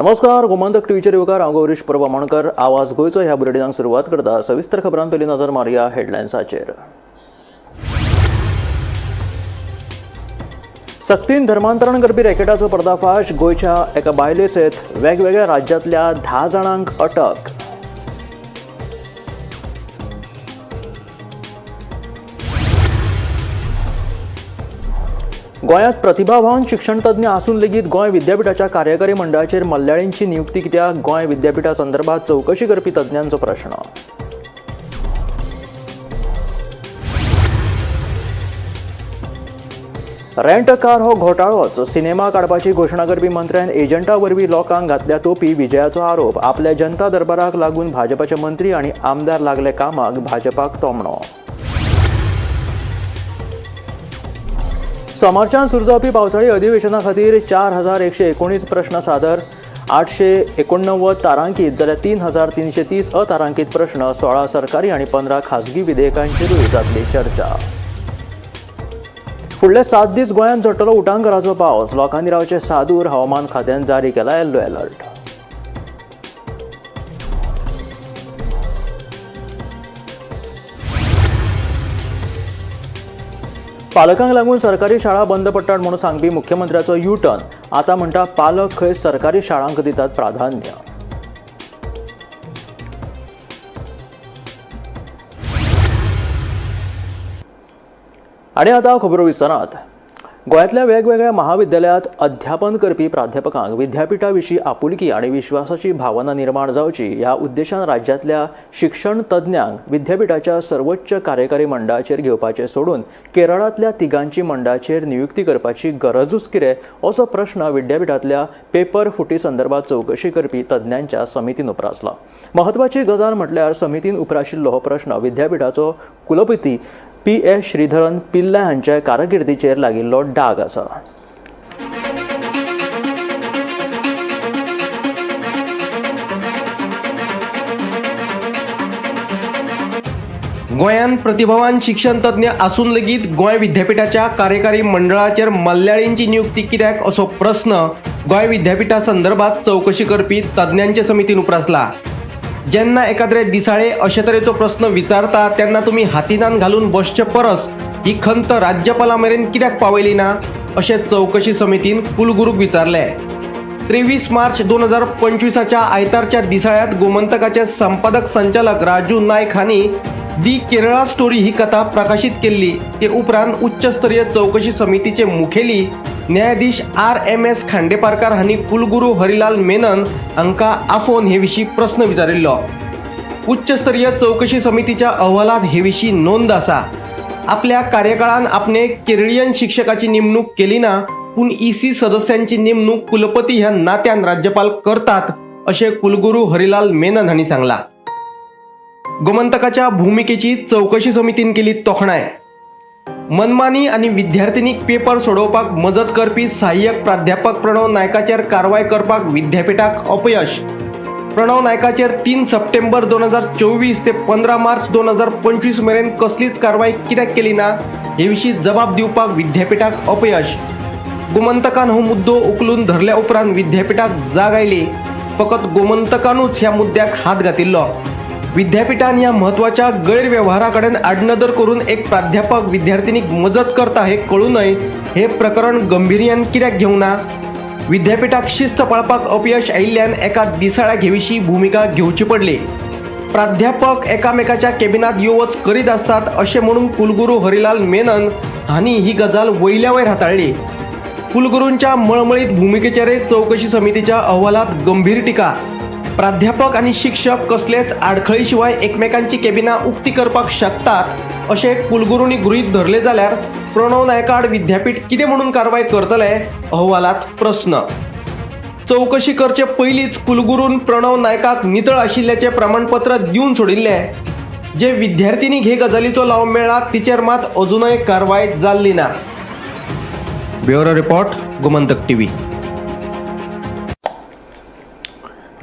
नमस्कार, गोमंतक टीव्हीचेर येवकार हांव गौरीश परमाणकर. आवाज गोयचो ह्या बुलेटिनाक सुरवात करता. सविस्तर खबरां पयलीं नजर मारया हेडलायन्साचेर. सक्तीन धर्मांतरण करपी रॅकेटाचो पर्दाफाश. गोंयच्या एका बायले सयत वेगवेगळ्या राज्यांतल्या 10 जाणांक अटक. गोंयांत प्रतिभावान शिक्षण तज्ञ आसून लेगीत गोंय विद्यापीठाच्या कार्यकारी मंडळाचेर मल्ल्याळींची नियुक्ती कित्याक? गोंय विद्यापीठा संदर्भात चवकशी करपी तज्ञांचो प्रश्न. रेंट अ कार हो घोटाळोच. सिनेमा काडपाची घोशणा करपी मंत्र्यान एजंटा वरवीं लोकांक घातल्या तोपी विजयाचो आरोप. आपल्या जनता दरबाराक लागून भाजपाचे मंत्री आनी आमदार लागले कामाक. भाजपाक तोमणो. सोमारच्यान सुरू जावपी पावसाळी अधिवेशना खातीर 4119 प्रश्न सादर. 889 तारांकीत जाल्यार 3330 अतारांकीत प्रश्न. 16 सरकारी आनी 15 खासगी विधेयकांचेरूय जातली चर्चा. फुडले 7 दीस गोंयांत झडटलो उटंगाराचो पावस. लोकांनी रावचे सादूर. हवामान खात्यान जारी केला येल्लो अलर्ट. पालकांक लागून सरकारी शाळा बंद पडटात म्हणून सांगपी मुख्यमंत्र्याचो यू-टर्न. आतां म्हणटा पालक खंय सरकारी शाळांक दितात प्राधान्य. आनी आतां खबरो विस्तारांत. गोंयांतल्या वेगवेगळ्या महाविद्यालयांत अध्यापन करपी प्राध्यापकांक विद्यापीठा विशीं आपुलकी आनी विश्वासाची भावना निर्माण जावची ह्या उद्देशान राज्यांतल्या शिक्षण तज्ञांक विद्यापीठाच्या सर्वोच्च कार्यकारी मंडळाचेर घेवपाचें सोडून केरळांतल्या तिगांची मंडळाचेर नियुक्ती करपाची गरजूच कितें असो प्रश्न विद्यापीठांतल्या पेपर फुटी संदर्भात चवकशी करपी तज्ञांच्या समितीन उप्रासला. म्हत्वाची गजाल म्हटल्यार समितीन उप्राशिल्लो हो प्रश्न विद्यापीठाचो कुलपती P.S. श्रीधरन पिल्ला हांच्या कारकिर्दीचेर लागिल्लो डाग आसा. गोंयांत प्रतिभावान शिक्षण तज्ञ आसून लेगीत गोंय विद्यापीठाच्या कार्यकारी मंडळाचेर मल्ल्याळींची नियुक्ती कित्याक असो प्रश्न गोंय विद्यापीठा संदर्भात चवकशी करपी तज्ञांचे समितीन उप्रासला. जेन्ना एखाद्रे दिसाळे अशे तरेचो प्रश्न विचारता तेन्ना तुमी हातीनान घालून बसचे परस ही खंत राज्यपाला मेरेन कित्याक पावयली ना अशें चवकशी समितीन कुलगुरूक विचारले. 23 मार्च 2025च्या आयतारच्या दिसाळ्यात गोमंतकाचे संपादक संचालक राजू नायक हांणी दी केरळा स्टोरी ही कथा प्रकाशित केल्ली. ते उपरांत उच्चस्तरीय चवकशी समितीचे मुखेली न्यायाधीश R.M.S. खांडेपारकार हांणी कुलगुरू हरिलाल मेनन हांकां आफोवन हे विशीं प्रश्न विचारिल्लो. उच्चस्तरीय चवकशी समितीच्या अहवालांत हे विशीं नोंद आसा. आपल्या कार्यकाळान आपणे केरळियन शिक्षकाची नेमणूक केली ना, पूण EC सदस्यांची नेमणूक कुलपती ह्या नात्यान राज्यपाल करतात अशें कुलगुरू हरिलाल मेनन हांणी सांगला. गोमंतकाच्या भूमिकेची चवकशी समितीन केली तोखणाय. मनमानी आणि विद्यार्थिनीक पेपर सोडवपाक मजत करपी सहाय्यक प्राध्यापक प्रणव नायकाचेर कारवाय करपाक विद्यापीठाक अपयश. प्रणव नायकाचेर 3 सप्टेंबर 2024 ते 15 मार्च 2025 मेरेन कसलीच कारवाय कित्याक केली ना हे विशीं जबाब दिवपाक विद्यापीठाक अपयश. गोमंतकान हो मुद्दो उखलून धरल्या उपरांत विद्यापीठाक जाग आयली. फकत गोमंतकानूच ह्या मुद्द्याक हात घातिल्लो. विद्यापीठान ह्या महत्वाच्या गैरव्यवहारा कडेन आडनदर करून एक प्राध्यापक विद्यार्थिनीक मजत करता हे कळूनय हे प्रकरण गंभीर्यान कित्याक घेवंक ना? विद्यापीठाक शिस्त पाळपाक अपयश आयिल्ल्यान एका दिसाळ्याक हे विशीं भूमिका घेवची पडली. प्राध्यापक एकामेकाच्या कॅबिनात येवच करीत आसतात अशें म्हणून कुलगुरू हरिलाल मेनन हांणी ही गजाल वयल्या वयर हाताळ्ळी. कुलगुरूंच्या मळमळीत भूमिकेचेरय चवकशी समितीच्या अहवालात गंभीर टिका. प्राध्यापक आणि शिक्षक कसलेच आडखळी शिवाय एकमेकांची कॅबिना उक्ती करपाक शकतात अशें कुलगुरूंनी गृहीत धरले जाल्यार प्रणव नायकाड विद्यापीठ कितें म्हणून कारवाय करतले अहवालात प्रश्न. चवकशी करचे पयलींच कुलगुरून प्रणव नायकाक नितळ आशिल्ल्याचे प्रमाणपत्र दिवन सोडिल्ले. जे विद्यार्थिनीक हे गजालीचो लाव मेळ्ळा तिचेर मात अजूनय कारवाय जाल्ली ना. Bureau report, Gomantak TV.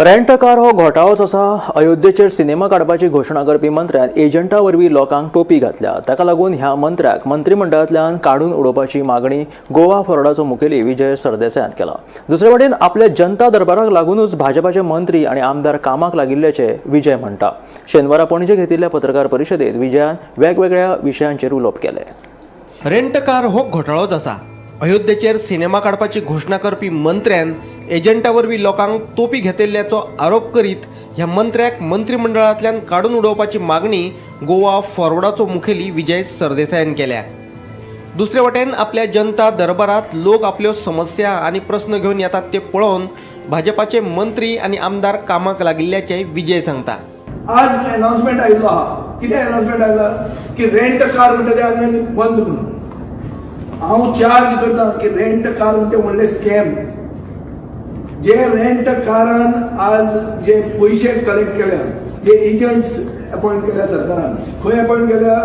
Rent car हो घोटाळोच आसा. अयोध्येचेर सिनेमा काडपाची घोशणा करपी मंत्र्यान एजंटा वरवीं लोकांक टोपी घातल्या. ताका लागून ह्या मंत्र्याक मंत्रिमंडळांतल्यान काडून उडोवपाची मागणी गोवा फॉरवर्डाचो मुखेली विजय सरदेसायान केला. दुसरे वटेन आपल्या जनता दरबाराक लागूनच भाजपाचे मंत्री आनी आमदार कामाक लागिल्ल्याचे विजय म्हणटा. शेनवारा पणजे घेतिल्ल्या पत्रकार परिशदेत विजयान वेगवेगळ्या विशयांचेर उलोवप केले. रेंट कार हो घोटाळोच आसा. अयोध्येचेर सिनेमा काडपाची घोशणा करपी मंत्र्यान एजंटा वरवीं लोकांक तोपी घेतिल्ल्याचो आरोप करीत ह्या मंत्र्याक मंत्रिमंडळांतल्यान काडून उडोवपाची मागणी गोवा फॉरवर्डाचो मुखेली विजय सरदेसायान केल्या. दुसरे वटेन आपल्या जनता दरबारात लोक आपल्यो समस्या आनी प्रस्न घेवन येतात ते पळोवन भाजपाचे मंत्री आनी आमदार कामाक लागिल्ल्याचे विजय सांगता. आज अनाउन्समेंट आयिल्लो आहा. कितें अनाउन्समेंट आयला की रेंट कार म्हणटा ते आनी बंद करून. हांव चार्ज करता की रेंट कार म्हणटा व्हडले स्कॅम. जे रेंट कारान आज जे पयशे कलेक्ट केल्या, जे एजंट्स अपॉइंट केल्या सरकारान, खंय अपॉइंट केल्या?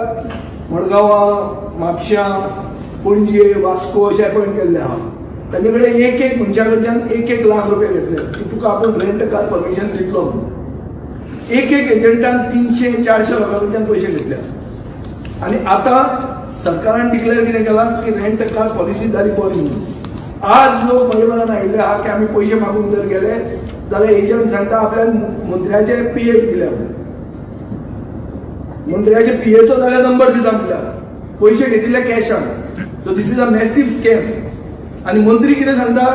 मडगांवां, म्हापशां, पणजे, वास्को अशे अपॉइंट केल्ले आहा. ताचे कडेन एक मनशा कडच्यान 1 लाख रुपया घेतले की तुका आपूण रेंट कार परमिशन दितलो म्हणून. एक एजंटान 300-400 लोकां कडच्यान पयशे घेतल्या. आनी आतां सरकारान डिक्लेअर कितें केलां की रेंट कार पॉलिसी जाली बरी म्हणून. आज लोक म्हजे म्हणान आयिल्ले आहा की आमी पयशे मागूंक जर गेले जाल्यार एजंट सांगता आपल्या मंत्र्याचे पीएक दिल्या. मंत्र्याचे पीएचो जाल्यार नंबर दिता म्हणल्यार पयशे घेतिल्ले कॅशान. So this is a massive scam. आनी मंत्री कितें सांगता?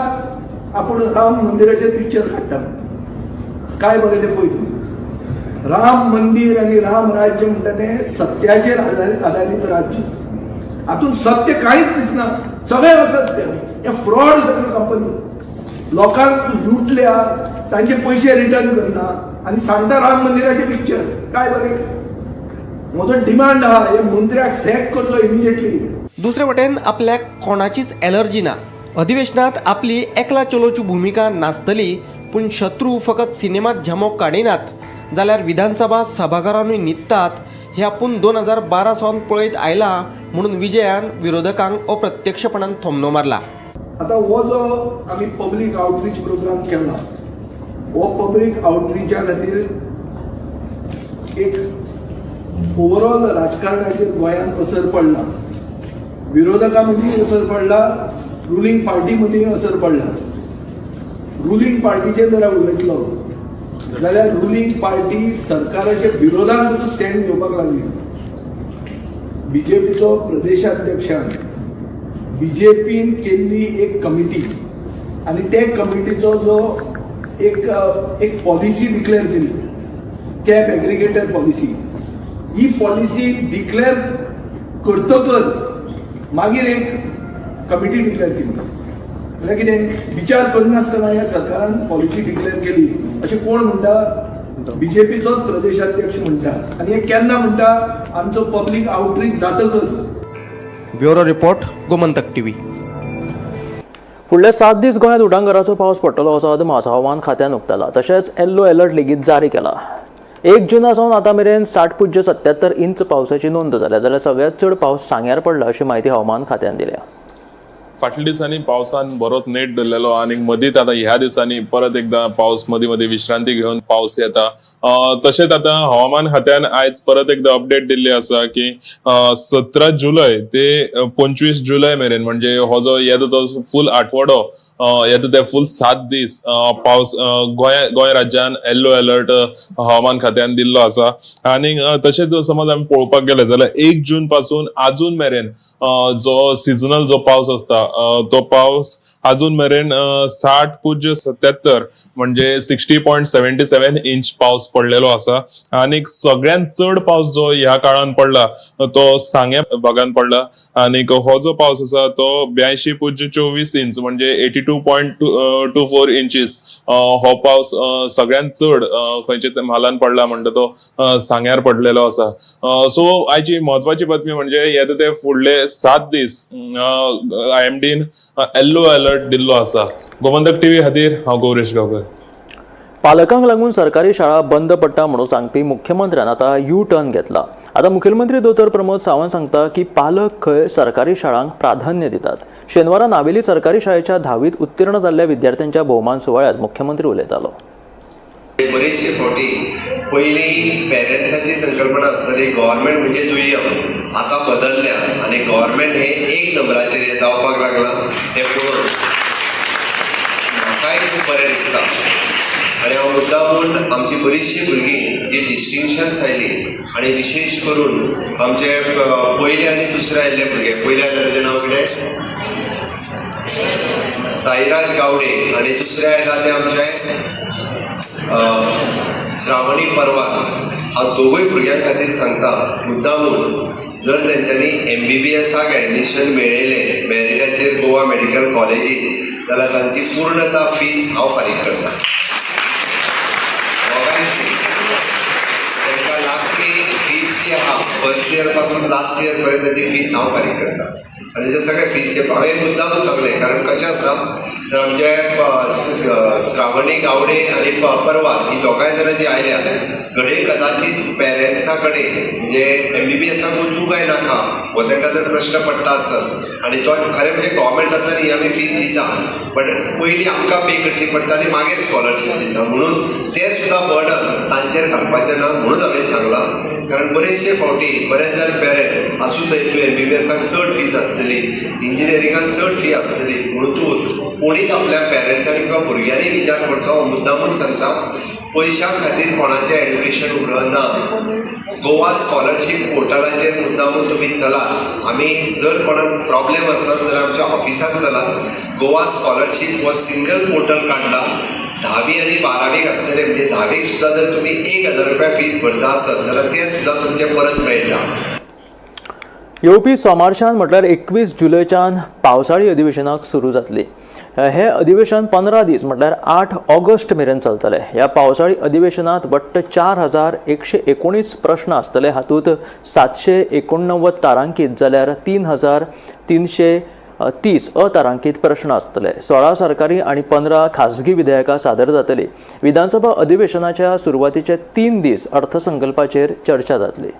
आपूण राम मंदिराचेर पिक्चर काडटा. काय बरें तें पळय. राम मंदिर आनी राम राज्य म्हणटा तें सत्याचेर आधारीत राज्य. हातून सत्य कांयच दिसना. सगळें असत्य. हे फ्रॉड सगळी कंपनी. लोकांक लुटल्या, तांचे पयशे रिटर्न करना आनी सांगता राम मंदिराचे पिक्चर. काय बरें. म्हजो डिमांड आहा हे मंत्र्याक सॅक करचो इमिजिएटली. दुसरे वटेन आपल्याक कोणाचीच एलर्जी ना. अधिवेशनात आपली एकला चलोची भूमिका नासतली, पूण शत्रू फकत सिनेमात झमोक काडिनात जाल्यार विधानसभा सभाघरांनूय न्हिदतात हे आपूण 2012 सावन पळयत आयला म्हणून विजयान विरोधकांक अप्रत्यक्षपणान थोमणो मारला. आता हो जो आम्ही पब्लीक आउटरीच प्रोग्राम केला, हो पब्लीक आउटरीचा खातीर एक ओवरऑल राजकारणाचेर गोंयांत असर पडला. विरोधकां मदीं असर पडला, रुलींग पार्टी मदीं असर पडला. रुलींग पार्टीचेर जर उलयतलो जाल्यार रुलींग पार्टी सरकाराच्या विरोधात स्टँड घेवपाक लागली. बीजेपीचो प्रदेशाध्यक्षान बीजेपीन केल्ली एक कमिटी आनी ते कमिटीचो जो एक पॉलिसी डिक्लेअर केली, कॅब एग्रिगेटर पॉलिसी. ही पॉलिसी डिक्लेअर करतकच मागीर एक कमिटी डिक्लेअर केली. म्हळ्यार कितें विचार करनासतना ह्या सरकारान पॉलिसी डिक्लेअर केली अशें कोण म्हणटा? बीजेपीचोच प्रदेशाध्यक्ष म्हणटा. आनी हे केन्ना म्हणटा? आमचो पब्लीक आउटरीच जातकच. Bureau report, Gomantak TV. फुडले 7 दीस गोंयांत उटंगराचो पावस पडटलो असो अदमास हवामान खात्यान उक्ताला. तशेंच येल्लो अलर्ट लेगीत जारी केला. 1 जुना सावन आतां मेरेन 60.77 इंच पावसाची नोंद जाल्या. जाल्यार सगळ्यांत चड पावस सांग्यार पडला अशी माहिती हवामान खात्यान दिल्या. फाटल्या दिसांनी पावसान बरोच नेट धरलेलो आनी मदींच आतां ह्या दिसांनी परत एकदा पावस मदीं विश्रांती घेवन पावस येता. तशेंच आतां हवामान खात्यान आयज परत एकदा अपडेट दिल्ली आसा की 17 जुलय ते 25 जुलय मेरेन म्हणजे हो जो येता तो फूल आठवडो येता ते फूल 7 दीस पावस गोंय राज्यान येल्लो अलर्ट हवामान खात्यान दिल्लो आसा. आनी तशेंच समज आमी पळोवपाक गेले जाल्यार 1 जून पासून आजून मेरेन जो सिजनल जो पावस असता तो पावस अजून मेरेन 60.77 म्हणजे 60.77 इंच पावस पडलेलो आसा. आणि सगळ्यात चड पावस जो ह्या काळान पडला तो सांग्या भागात पडला. आणि हो जो पावस आसा तो 82.24 इंच म्हणजे 82.24 इंचीस हो पावस सगळ्यात चड खंयच्या म्हालान पडला म्हणटा तो सांग्यार पडलेलो आसा. सो आयची महत्वाची बातमी म्हणजे येता ते फुडले 7 दीस IMDन येल्लो अलर्ट दिल्लो आसा. गोमंतक टीव्ही खातीर हांव गौरेश गांवकर. पालकांक लागून सरकारी शाळा बंद पडटा म्हणून सांगपी मुख्यमंत्र्यान आता यू टर्न घेतला. आता मुखेलमंत्री दोतोर प्रमोद सावंत सांगता की पालक खंय सरकारी शाळांक प्राधान्य दितात. शेनवारा नावेली सरकारी शाळेच्या 10वीत उत्तीर्ण जाल्ल्या विद्यार्थ्यांच्या भोवमान सुवाळ्यात मुख्यमंत्री उलयतालो. बरेचशे फावटी पयलीं पेरंट्साची संकल्पना आसताली गव्हर्मेंट म्हणजे दुय्यम, आता बदलल्या आनी गव्हर्मेंट हे एक नंबराचेर हे जावपाक लागलां तें पळोवन म्हाकाय खूब बरें दिसता. आनी हांव मुद्दामून आमची बरीचशी भुरगीं जी डिस्टिंक्शन्स आयली आनी विशेश करून आमचे पयले आनी दुसरे आयिल्ले भुरगे, पयले आयिल्ले ताचें नांव कितें साईराज गावडे आनी दुसरे आयला ते आमचे श्रावणी परवार. हांव दोगूय भुरग्यां खातीर सांगता मुद्दामून जर तेंच्यांनी MBBSाक एडमिशन मेळयलें मेरिटाचेर गोवा मेडिकल कॉलेजीत जाल्यार तांची पूर्णता फीज हांव फारीक करता. तांकां लागपी फीज जी आहा फर्स्ट इयर पासून लास्ट इयर पर्यंत ताची फीज हांव फारीक करता. आनी तेजे सगळे फीजचे हांवें मुद्दामूच सांगलें कारण कशें आसा तर आमचे श्रावणी गावडे आनी परवार ही दोगांय जाणां जी आयल्या घडये कदाचित पेरंट्सा कडेन म्हणजे MBBSाक वचूंक काय नाका हो तांकां जर प्रश्न पडटा आसत आनी तो खरें म्हणजे गव्हर्मेंटांतल्यान ही आमी फीज दिता बट पयलीं आमकां पे करची पडटा आनी मागीर स्कॉलरशीप दिता म्हणून तें सुद्दां बर्डन तांचेर घालपाचें ना म्हणून हांवें सांगलां. कारण बरेचशे फावटी बरेच जर पेरंट आसूं थंय तूं MBBSाक चड फीज आसतली, इंजिनियरिंगाक चड फी आसतली म्हणून तूं कोणीच आपल्या पेरंट्सांनी किंवा भुरग्यांनी विचार करचो मुद्दामून सांगता. पयशां खातीर कोणाचें एड्युकेशन उरना. गोवा स्कॉलरशीप पोर्टलाचेर मुद्दामून तुमी चलात. आमी जर कोणाक प्रॉब्लेम आसत जाल्यार आमच्या ऑफिसाक चलात. गोवा स्कॉलरशीप हो सिंगल पोर्टल काडला. 10वी आनी 12वीक आसतले म्हणजे 10वीक सुद्दां जर तुमी 1000 रुपया फीज भरता आसत जाल्यार तें सुद्दां तुमचें परत मेळटा. येवपी सोमारच्यान म्हटल्यार 21 जुलयच्यान पावसाळी अधिवेशनाक सुरू जातली. हे अधिवेशन 15 दीस म्हटल्यार 8 ऑगस्ट मेरेन चलतले. ह्या पावसाळी अधिवेशनात बट्ट 4119 प्रश्न आसतले. हातूंत 789 तारांकीत जाल्यार 3330 अतारांकीत प्रश्न आसतले. 16 सरकारी आणि 15 खासगी विधेयकां सादर जातली. विधानसभा अधिवेशनाच्या सुरवातीचे 3 दीस अर्थसंकल्पाचेर चर्चा जातली.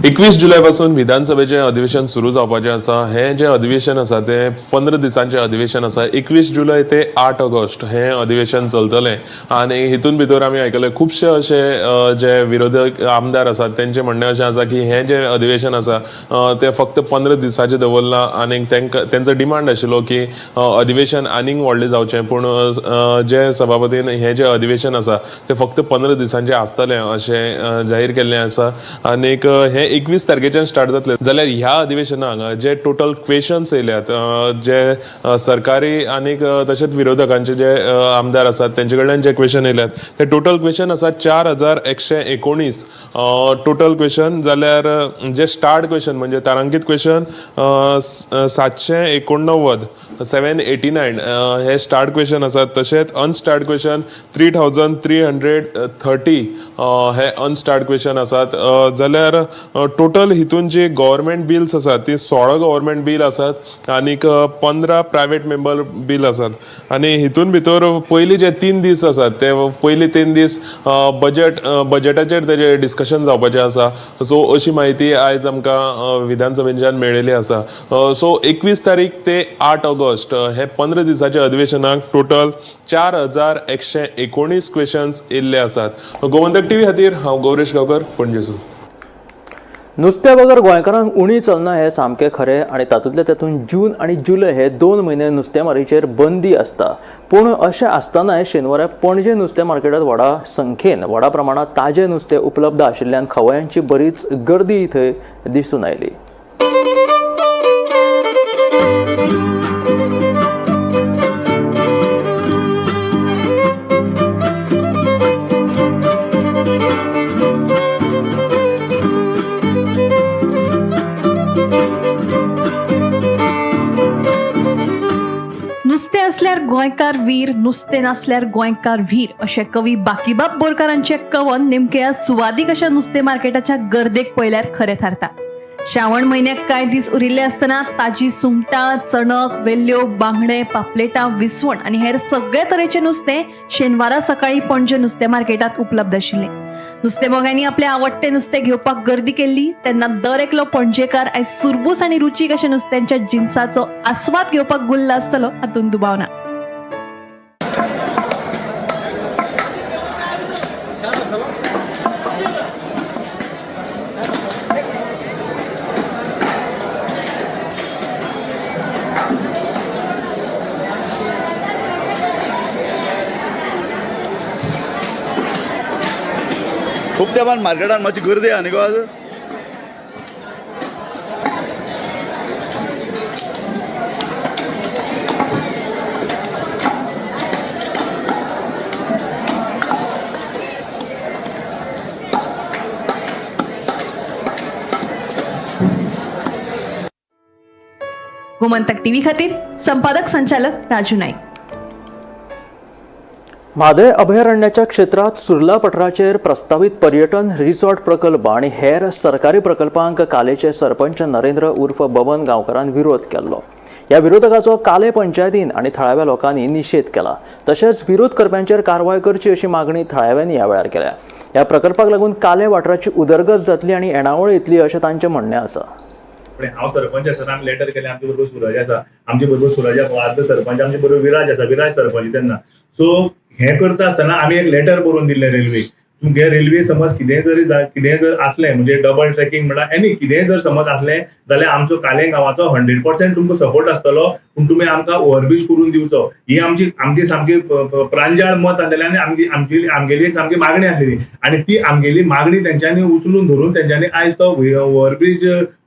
21 जुलय पासून विधानसभेचें अधिवेशन सुरू जावपाचें आसा. हें जें अधिवेशन आसा तें 15 दिसांचें अधिवेशन आसा. 21 जुलय ते 8 ऑगस्ट हें अधिवेशन चलतलें आनी हितून भितर आमी आयकलें खुबशे अशे जे विरोधक आमदार आसात तेंचें म्हणणें अशें आसा की हें जें अधिवेशन आसा तें फक्त 15 दिसांचें दवरलां आनी तेंचो डिमांड आशिल्लो की अधिवेशन आनीक व्हडलें जावचें पूण जे सभापतीन हें जें अधिवेशन आसा तें फक्त 15 दिसांचें आसतलें अशें जाहीर केल्लें आसा. आनीक हे 21 तारखेच्यान स्टार्ट जातले जाल्यार ह्या अधिवेशनाक जे टोटल क्वेश्चन्स येयल्यात जे सरकारी आनीक तशेंच विरोधकांचे जे आमदार आसात तेंचे कडल्यान जे क्वेश्चन येयल्यात ते टोटल क्वेश्चन आसा 4119 टोटल क्वेश्चन. जाल्यार जे स्टार्ट क्वेश्चन म्हणजे तारांकीत क्वेश्चन 789 789 हे स्टार्ट क्वेश्चन आसात. तशेंच अनस्टार्ट क्वेश्चन 3330 हे अनस्टार्ट क्वेश्चन आसात. जाल्यार टोटल हितून जी गव्हर्मेंट बिल्स आसात ती 16 गव्हर्मेंट बिल आसात आनीक 15 प्रायवेट मेंबर बिल आसात. आनी हितून भितर पयलीं जे 3 दीस आसात ते पयलीं 3 दीस बजेटाचेर तेजे डिस्कशन जावपाचें आसा. सो अशी म्हायती आयज आमकां विधानसभेच्यान मेळिल्ली आसा. सो 21 तारीख ते 8 ऑगस्ट हे 15 दिसाच्या अधिवेशनाक टोटल 4119 क्वेश्चन्स येयल्ले आसात. गोमंतक TV खातीर हांव गौरेश गांवकर, पणजेसून. नुस्त्या बगर गोंयकारांक उणी चलना हें सामकें खरें आनी तातूंतले तातूंत जून आनी जुलय हे 2 म्हयने नुस्तेमारीचेर बंदी आसता. पूण अशें आसतनाय शेनवारा पणजे नुस्तें मार्केटांत व्हडा प्रमाणांत ताजें नुस्तें उपलब्ध आशिल्ल्यान खवयांची बरीच गर्दी थंय दिसून आयली. नुस्तें असल्यार गोंयकार वीर, नुस्तें नासल्यार गोंयकार वीर अशें कवी बाकीबाब बोरकारांचें कवन नेमके ह्या सुवादीक अशा नुस्तें मार्केटाच्या गर्देक पळयल्यार खरें थारता. श्रावण म्हयन्याक कांय दीस उरिल्ले आसतना ताजी सुंगटां, चणक, वेल्ल्यो, बांगडे, पापलेटां, विसवण आनी हेर सगळे तरेचें नुस्तें शेनवारा सकाळी पणजे नुस्तें मार्केटात उपलब्ध आशिल्लें. नुस्तेंमोगांनी आपलें आवडटें नुस्तें घेवपाक गर्दी केल्ली तेन्ना दर एकलो पणजेकार आयज सुरबूस आनी रुचीक अशा नुस्त्यांच्या जिन्साचो आस्वाद घेवपाक गुल्ल आसतलो हातूंत दुबाव ना. खूब तेंपान मार्केटान मातशी गर्दी आहा न्ही गो आज. गोमंतक टीव्ही खातीर संपादक संचालक राजू नाईक. म्हादय अभयारण्याच्या क्षेत्रात सुर्ला पठाराचेर प्रस्तावित पर्यटन रिसॉर्ट प्रकल्प आणि हेर सरकारी प्रकल्पांक कालेचे सरपंच नरेंद्र उर्फ बबन गांवकारान विरोध केल्लो. ह्या विरोधकाचो काले पंचायतीन आणि थळाव्या लोकांनी निषेध केला. तशेंच विरोध करप्यांचेर कारवाय करची अशी मागणी थळाव्यांनी ह्या वेळार केल्या. ह्या प्रकल्पाक लागून काले वाठाराची उदरगत जातली आणि येणावळ येतली अशें तांचें म्हणणें आसा. हांव सरपंच आसा आमी लेटर केलें. आमचे बरोबर सुरज आसा, आमचे बरोबर सुरज वाद सरपंच, आमचे बरोबर विराज आसा, विराज सरपंच तेन्ना. सो हे करता आसतना आमी एक लेटर बरोवन दिल्लें रेल्वेक. तुमगे रेल्वे समज कितेंय जर असलें म्हणजे डबल ट्रॅकिंग म्हणा एनी कितेंय जर समज असलें जाल्यार आमचो काले गांवाचो 100% तुमकां सपोर्ट आसतलो. पूण तुमी आमकां ओव्हरब्रीज करून दिवचो ही आमची सामकी प्रांजळ मत आसलेलें आनी आमगेली एक सामकी मागणी आसलेली. आनी ती आमगेली मागणी तेंच्यांनी उचलून धरून तेंच्यांनी आयज तो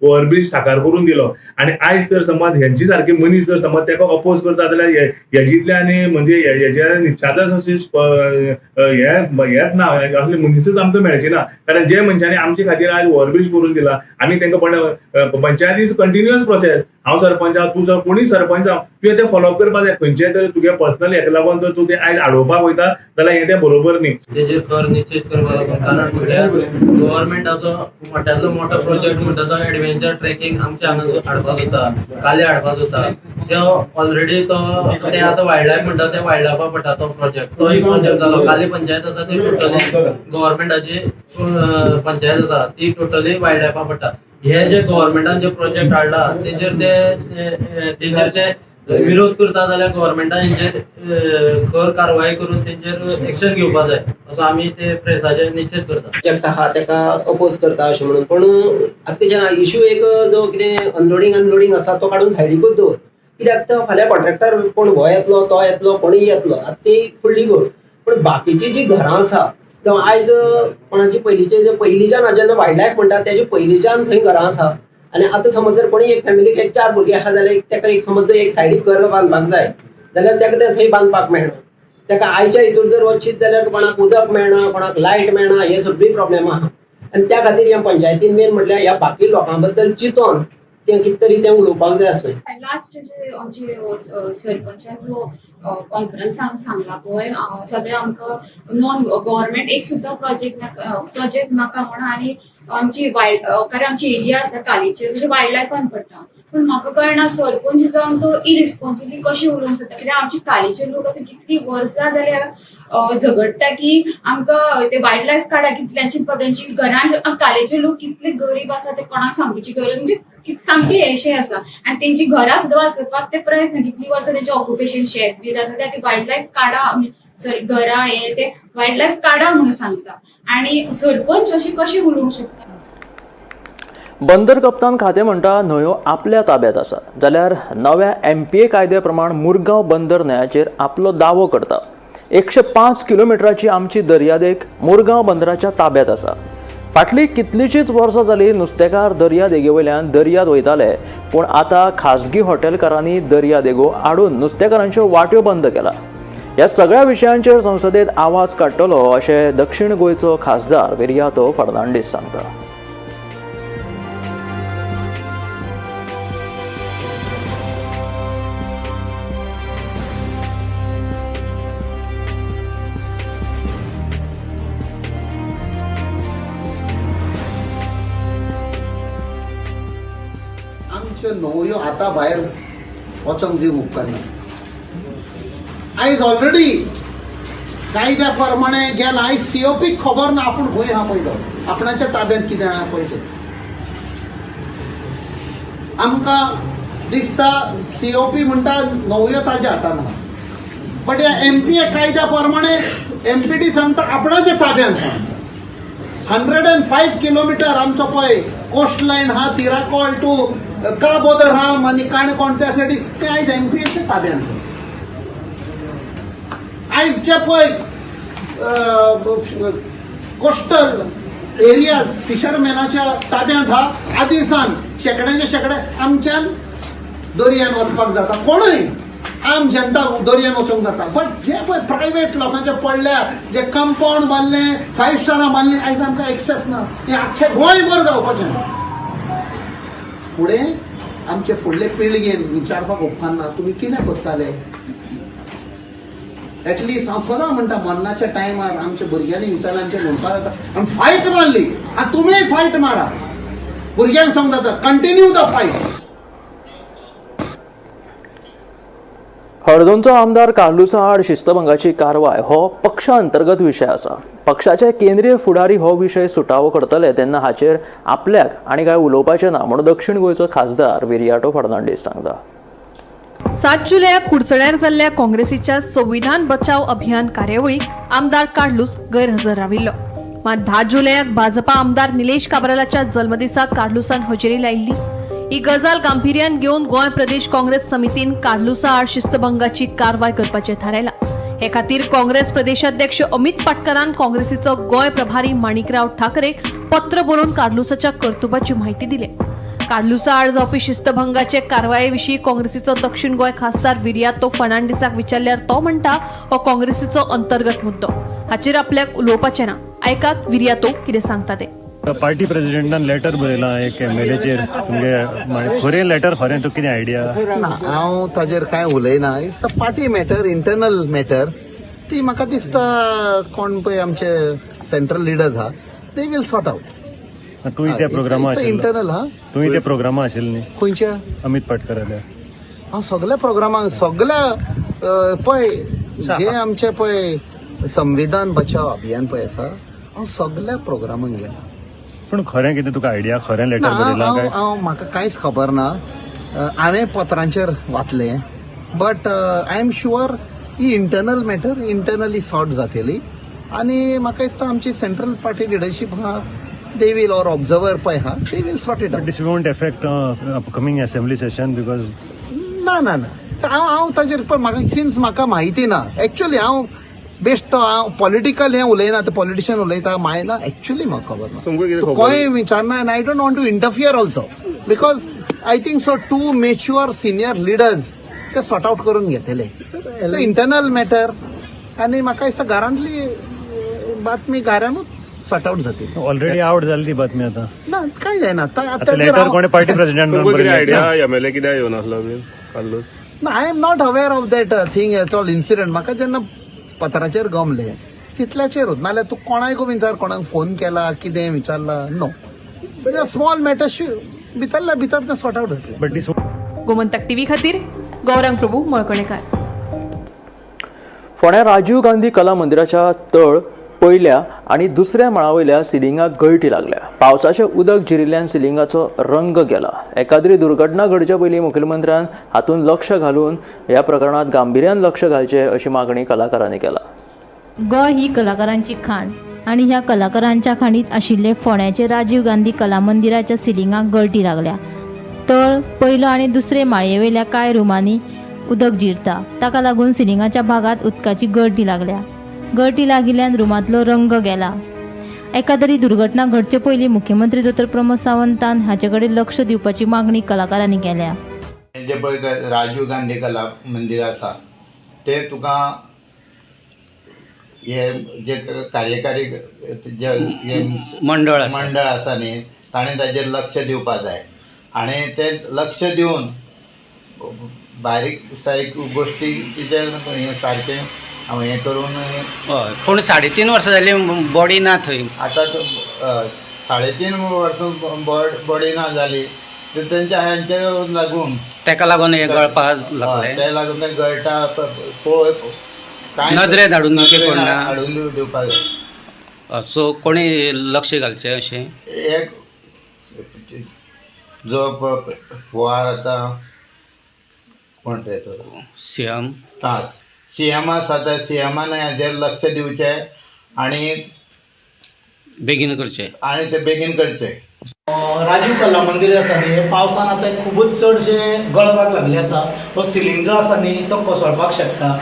ओव्हरब्रीज साकार करून दिलो. आनी आयज जर समज हेंची सारखे मनीस जर समज तेका अपोज करता जाल्यार हेजितल्यान म्हणजे हेच्या निश्चातच अशी हेच ना असले मनीसच आमकां मेळचे ना. कारण जे मनशांनी आमचे खातीर आयज ओव्हरब्रीज करून दिला आमी तांकां पंचायत इज कंटिन्युअस प्रोसेस. हांव सरपंच आहा, तूं कोणी सरपंच आहा, तुवें तें फॉलोअप करपाक जाय. खंयचेय तर तुगे पर्सनल हेका लागून जर तूं तें आयज आडोवपाक वयता जाल्यार हें तें बरोबर न्ही. तेजेर कर निश्चित करपाक लागून कारण म्हटल्यार गव्हर्नमेंटाचो मोठ्यांतलो मोठो प्रोजेक्ट म्हणटा तो एडव्हेंचर ट्रेकिंग आमच्या हांगा हाडपाक जाता, काले हाडपाक जाता. तो ऑलरेडी ते आतां वायल्ड लायफ म्हणटा ते वायल्ड लायफा पडटा तो प्रोजेक्ट. तो एक प्रोजेक्ट जालो. काले पंचायत आसा ती टोटली गव्हर्नमेंटाची पंचायत आसा ती टोटली वायल्ड लायफा पडटा. हे जे गव्हर्नमेंटान जे प्रोजेक्ट हाडला तेजेर ते विरोध करता जाल्यार गव्हर्नमेंटान हेंचेर खर कारवाई करून तेंचेर एक्शन घेवपाक जाय असो आमी ते प्रेसाचेर निश्चित करता. प्रोजेक्ट आहा तेका अपोज करता अशें म्हणून. पण आतां इश्यू एक जो कितें अनलोडिंग आसा तो काडून सायडीकूच दवर. कित्याक तो फाल्यां कॉन्ट्रॅक्टर कोण हो येतलो तो येतलो कोणूय येतलो आतां ती फुडली गोष्ट. पण बाकीची जी घरां आसा जावं आयज कोणाची पयलींच्यान जेन्ना वायल्ड लायफ म्हणटा तेजे पयलींच्यान थंय घरां आसा. आनी आतां समज जर कोणी एक फॅमिलीक एक 4 भुरगीं आहा जाल्यार तेका एक समज जर एक सायडीक घर बांदपाक जाय जाल्यार तेका तें थंय बांदपाक मेळना. तेका आयच्या हितूर जर वचशीत जाल्यार कोणाक उदक मेळना, कोणाक लायट मेळना, हे सगळी प्रॉब्लेम आहा. आनी त्या खातीर ह्या पंचायतीन मेन म्हटल्यार ह्या बाकी लोकां बद्दल चिंतोन तें कितें तरी तें उलोवपाक जाय आसलें. लास्ट जे आमचे सरपंचान जो कॉन्फरन्साक सांगला पळय सगळे आमकां नॉन गव्हर्नमेंट एक सुद्दां प्रोजेक्ट नाका म्हणून. आनी आमची कारण आमची एरिया आसा कालीचे वायल्ड लायफान पडटा. पण म्हाका कळना सरपंच जावन तो इरिस्पॉन्सिबली कशी उलोवंक शकता. कित्याक आमची कालीचे लोक अशे कितली वर्सां जाल्यार झगडटा की आमकां ते वायल्ड लायफ काडा. कितल्यांची तेंची घरान कालेचे लोक कितले गरीब आसा ते कोणाक सांगपाची गरज म्हणजे सामके हेशें आसा. आनी तेंची घरां सुद्दां वाचोवपाक ते प्रयत्न कितली वर्सां तेंचे ऑक्युपेशन शेत बी आसा ते वायल्ड लायफ काडा घरां हे ते वायल्ड लायफ काडा म्हणून सांगता. आनी सरपंच अशी कशी उलोवंक शकता. बंदर कप्तान खातें म्हणटा न्हंयो आपल्या ताब्यात आसा जाल्यार नव्या MPA कायद्या प्रमाण मुरगांव बंदर न्हंयाचेर आपलो दावो करता. 105 किलोमिटराची आमची दर्यादेग मुरगांव बंदराच्या ताब्यात आसा. फाटलीं कितलींशींच वर्सां जालीं नुस्तेकार दर्या देगेवयल्यान दर्यांत वयताले. पूण आतां खाजगी हॉटेलकारांनी दर्या देगो आडून नुस्तेकारांच्यो वाट्यो बंद केला. ह्या सगळ्या विशयांचेर संसदेत आवाज काडटलो अशें दक्षिण गोंयचो खासदार विर्यातो फर्नांडीस सांगता. आमच्यो न्हंयो आतां भायर वचोंक दिवंक उपकारना. आयज ऑलरेडी कायद्या प्रमाणे गेला. आयज COP खबर ना आपूण खंय आहा पळय तो आपणाच्या ताब्यांत कितें आहा पळय ते. आमकां दिसता COP म्हणटा न्हंयो ताज्या हातान आहा. बट ह्या MPA कायद्या प्रमाणे MPD सांगता आपणाच्या ताब्यांत आहा. 105 किलोमीटर आमचो पळय कोस्ट लायन हा तिराकोल टू काबोदराम आनी काणकोण त्या सायडीक ते आयज MPAच्या ताब्यांत. आयज जे पळय कोस्टल एरिया फिशरमॅनाच्या ताब्यांत हा आदिसान शेकड्याचे शेकडे आमच्यान दर्यान वचपाक जाता कोणूय आम जनता दर्यान वचूंक जाता बट जे पळय प्रायव्हेट लोकांचे पडल्या जे कंपाऊंड बांदले 5 स्टारां बांदली आयज आमकां एक्सेस ना हे आख्खे गोंयभर जावपाचें फुडें आमचे फुडले पिळगेन विचारपाक उपकारना तुमी कितें करताले एटलिस्ट हांव सदां म्हणटा मरणाच्या टायमार आमच्या भुरग्यांनी विचारलें आमचे म्हणपाक जाता आमी फायट मारली आतां तुमीय फायट मारा भुरग्यांक सांग जाता कंटिन्यू द फायट. हळदोंचो आमदार कार्लुसा आड शिस्तभंगाची कारवाय हो पक्षांतर्गत विशय आसा. पक्षाचे केंद्रीय फुडारी हो विशय सुटावो करतले तेन्ना हाचेर आपल्याक आनी काय उलोवपाचें ना म्हूण दक्षिण गोंयचो खासदार विरियाटो फर्नांडीस सांगता. 7 जुलयाक कुडचड्यार जाल्ल्या काँग्रेसीच्या संविधान बचाव अभियान कार्यावळीक आमदार कार्लूस गैरहजर राविल्लो. मात 10 जुलयाक भाजपा आमदार निलेश काब्रालाच्या जल्मदिसाक कार्लुसान हजेरी लायिल्ली. ही गजाल गांभीर्यान घेवन गोंय प्रदेश काँग्रेस समितीन कार्लुसा आड शिस्तभंगाची कारवाय करपाचें थारायला. हे खातीर काँग्रेस प्रदेशाध्यक्ष अमित पाटकरान काँग्रेसीचो गोंय प्रभारी माणिकराव ठाकरेक पत्र बरोवन कार्लुसाच्या कर्तुबाची म्हायती दिली. कार्लुसा आड जावपी शिस्तभंगाचे कारवाये विशीं काँग्रेसीचो दक्षिण गोंय खासदार विरियातो फर्नांडीसाक विचारल्यार तो म्हणटा हो काँग्रेसीचो अंतर्गत मुद्दो, हाचेर आपल्याक उलोवपाचें ना. आयकात विरियातो कितें सांगता ते. पार्टी प्रेसिडेंटान लेटर बरयलां एक MLAचेर तुमगे खरें लेटर खरें तुका कितें आयडिया? ना हांव ताजेर कांय उलयना. It's a party matter internal matter. ती म्हाका दिसता कोण पळय आमचे सेंट्रल लिडर्स आहा दे वील सॉर्ट आउट. तूंय त्या प्रोग्रामा इंटरनल हा तूंय त्या प्रोग्रामा आशिल्ली न्ही खंयच्या अमित पाटकराल्या? हांव सगळ्या प्रोग्रामांक सगळ्या पळय जे आमचे पळय संविधान बचाव अभियान पळय आसा हांव सगळ्या प्रोग्रामांक गेला. पूण खरें कितें तुका आयडिया खरें लेटर बरयलां काय? हांव म्हाका कांयच खबर ना. हांवें पत्रांचेर वाचलें but I am sure he internal matter internally sort जातली आनी म्हाका दिसता आमची सेंट्रल पार्टी लिडरशीप आहा they will or observer पळय हा they will sort it out. This won't affect upcoming assembly session because ना हांव ताजेर पळय म्हाका सिन्स म्हाका म्हायती ना एक्चुअली हांव बेस्ट हांव पॉलिटिकल हें उलयना ते पॉलिटिशियन उलयता ना एक्चुअली म्हाका खबर ना. खंय विचारना आनी I don't want to interfere also because I think so 2 mature senior leaders ते सॉर्ट आउट करून घेतले. इट्स इंटरनल मॅटर आनी म्हाका दिसता घरांतली बातमी घरानूच सॉर्ट आउट जातली. ऑलरेडी आउट जाली ती बातमी आता ना काय जायना आता लेटर कोणी पार्टी प्रेसिडेंट आयडिया MLA कित्याक येवन आसलो Carlos? I am not aware of that thing at all incident. म्हाका जेन्ना पत्राचेर गमले तितल्याचेरूच नाल्यार तूं कोणाक विचार कोणाक फोन केला कितें विचारला नो स्मॉल मॅटर भितरल्या भितर ते सॉर्ट आउट जातले. गोमंतक टीव्ही खातीर गौरंग प्रभू मळकणेकार. फोंड्या राजीव गांधी कला मंदिराच्या तळ पयल्या आणि दुसऱ्या माळावयल्या सिलिंगाक गळटी लागल्या. पावसाचें उदक जिरिल्ल्यान सिलिंगाचो रंग गेला. एकाद्री दुर्घटना घडचे पयलीं मुखेलमंत्र्यान हातूंत लक्ष घालून ह्या प्रकरणात गांभीर्यान लक्ष घालचें अशी मागणी कलाकारांनी केला. गोंय ही कलाकारांची खाण आणि ह्या कलाकारांच्या खाणीत आशिल्ले फोंड्याचे राजीव गांधी कला मंदिराच्या सिलिंगाक गळटी लागल्या. तळ पयलो आणि दुसरे माळयेवेल्या कांय रुमांनी उदक जिरता. ताका लागून सिलिंगाच्या भागात उदकाची गळटी लागल्या. गळटी लागिल्ल्यान रुमांतलो रंग गेला. एकाद्री दुर्घटना घडचे पयलीं मुख्यमंत्री डॉ प्रमोद सावंतान हाचे कडेन लक्ष दिवपाची मागणी कलाकारांनी केल्या. जे पळय राजीव गांधी कला मंदिर आसा ते तुका हे जे कार्यकारी जे मंडळ आसा न्ही ताणें ताजेर लक्ष दिवपाक जाय आनी ते लक्ष दिवन बारीक सारीक गोश्टी कितें सारकें हांव हें करून हय पूण 3.5 वर्सां जाली बॉडी ना थंय. आतां 3.5 वर्सां बॉडी ना जाली तर तेंच्या हांचे लागून ताका लागून हे गळपाक लागलें. ते लागून ते गळटा पळय कांय नदरेत हाडून हाडून दिवपाक जाय. सो कोणी लक्ष घालचें अशें. एक जो हो आतां कोण ते CM CM आसा तर CMान हाजेर लक्ष दिवचें आनी बेगीन करचें आनी ते बेगीन करचें. राजीव कला मंदिर आसा न्ही हे पावसान आतां खूबच चडशे गळपाक लागले आसा. हो सिलींग जो आसा न्ही तो कोसळपाक शकता.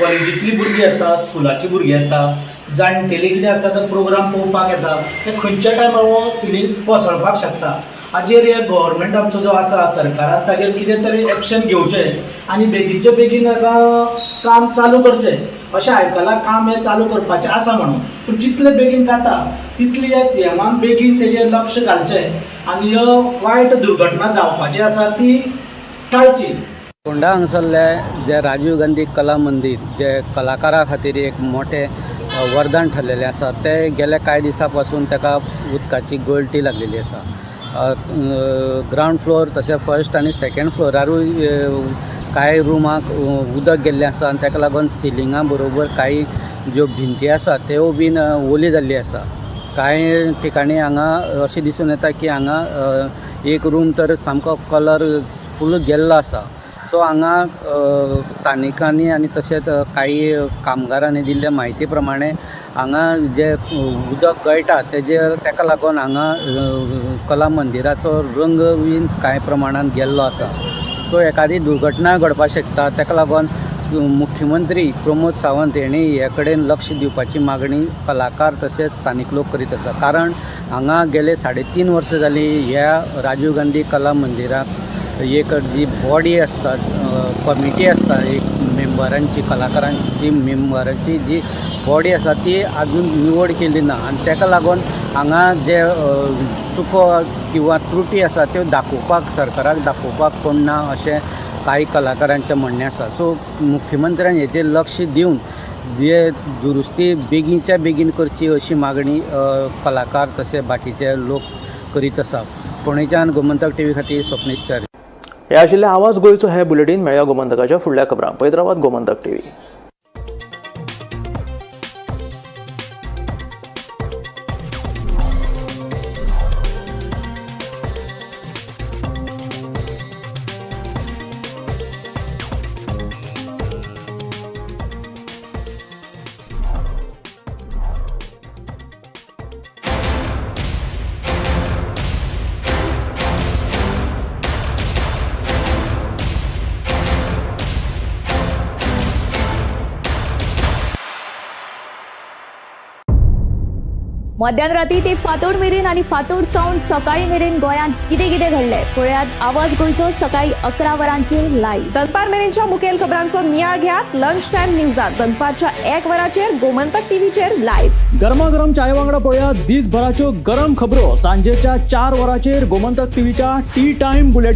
कॉलेजींतली भुरगीं येता, स्कुलाची भुरगीं येता, जाणटेली कितें आसा तो प्रोग्राम पळोवपाक येता, ते खंयच्या टायमार हो सिलींग कोसळपाक शकता. हाजेर हे गव्हर्मेंट आमचो जो आसा सरकारान ताजेर कितें तरी एक्शन घेवचें आनी बेगीनचे बेगीन काम चालू करचें. अशें आयकलां काम हे चालू करपाचें आसा म्हणून, पूण जितले बेगीन जाता तितली ह्या सीएमान बेगीन तेजेर लक्ष घालचें आनी ह्यो वायट दुर्घटना जावपाची आसा ती टाळची. फोंडा हांगसरले जे राजीव गांधी कला मंदिर जे कलाकारा खातीर एक मोठें वरदान ठरलेलें आसा, ते गेल्या कांय दिसां पासून ताका उदकाची गळटी लागलेली आसा. ग्रावंड फ्लोर तशें फर्स्ट आनी सेकंड फ्लोरारूय कांय रुमाक उदक गेल्लें आसा आनी ताका लागून सिलिंगा बरोबर कांय ज्यो भिंती आसा त्यो बीन ओली जाल्ली आसा. कांय ठिकाणी हांगा अशें दिसून येता की हांगा एक रूम तर सामको कलर फूल गेल्लो आसा. सो हांगा स्थानिकांनी आनी तशेंच काही कामगारांनी दिल्ले म्हायती प्रमाणे हांगा जे उदक गळटा ताका लागून हांगा कला मंदिराचो रंग बीन कांय प्रमाणान गेल्लो आसा. सो एखादी दुर्घटना घडपाक शकता. ताका लागून मुख्यमंत्री प्रमोद सावंत हेणी हे कडेन लक्ष दिवपाची मागणी कलाकार तशेंच स्थानीक लोक करीत आसा. कारण हांगा गेले 3.5 वर्सां जालीं ह्या राजीव गांधी कला मंदिराक एक जी बॉडी आसता, कमिटी आसता, एक मेंबरांची कलाकारांची मेंबरांची जी बॉडी आसा ती आजून निवड केली ना आनी ताका लागून हांगा जे चुको किंवा त्रुटी आसा त्यो दाखोवपाक सरकाराक दाखोवपाक कोण ना अशें कांय कलाकारांचें म्हणणें आसा. सो मुख्यमंत्र्यान हेजेर लक्ष दिवन जे दुरुस्ती बेगीनच्या बेगीन करची अशी मागणी कलाकार तशें बाकीचे लोक करीत आसा. पुणेच्यान गोमंतक टीव्ही खातीर स्वप्नीश च्या. हे आशिल्ले आवाज गोंयचो हे बुलेटीन. मेळया गोमंतकाच्या फुडल्या खबरां. पळयत रावात गोमंतक टीव्ही. मध्यानराती ते फातोड मेरेन आणि फातोड सावन सकाळी मेरेन गोंयांत कितें कितें घडलें पळयात आवाज गोंयचो सकाळी 11 वरांचेर लायव्ह. दनपार मेरेनच्या मुखेल खबरांचो नियाळ घेयात लंच टायम न्यूजात दनपारच्या 1 वराचेर गोमंतक टीव्हीचेर लायव्ह. गरमागरम चाय वांगडा पळयात दीसभराच्यो गरम खबरो सांजेच्या 4 वरांचेर गोमंतक टीव्हीच्या टी टाइम बुलेटीन.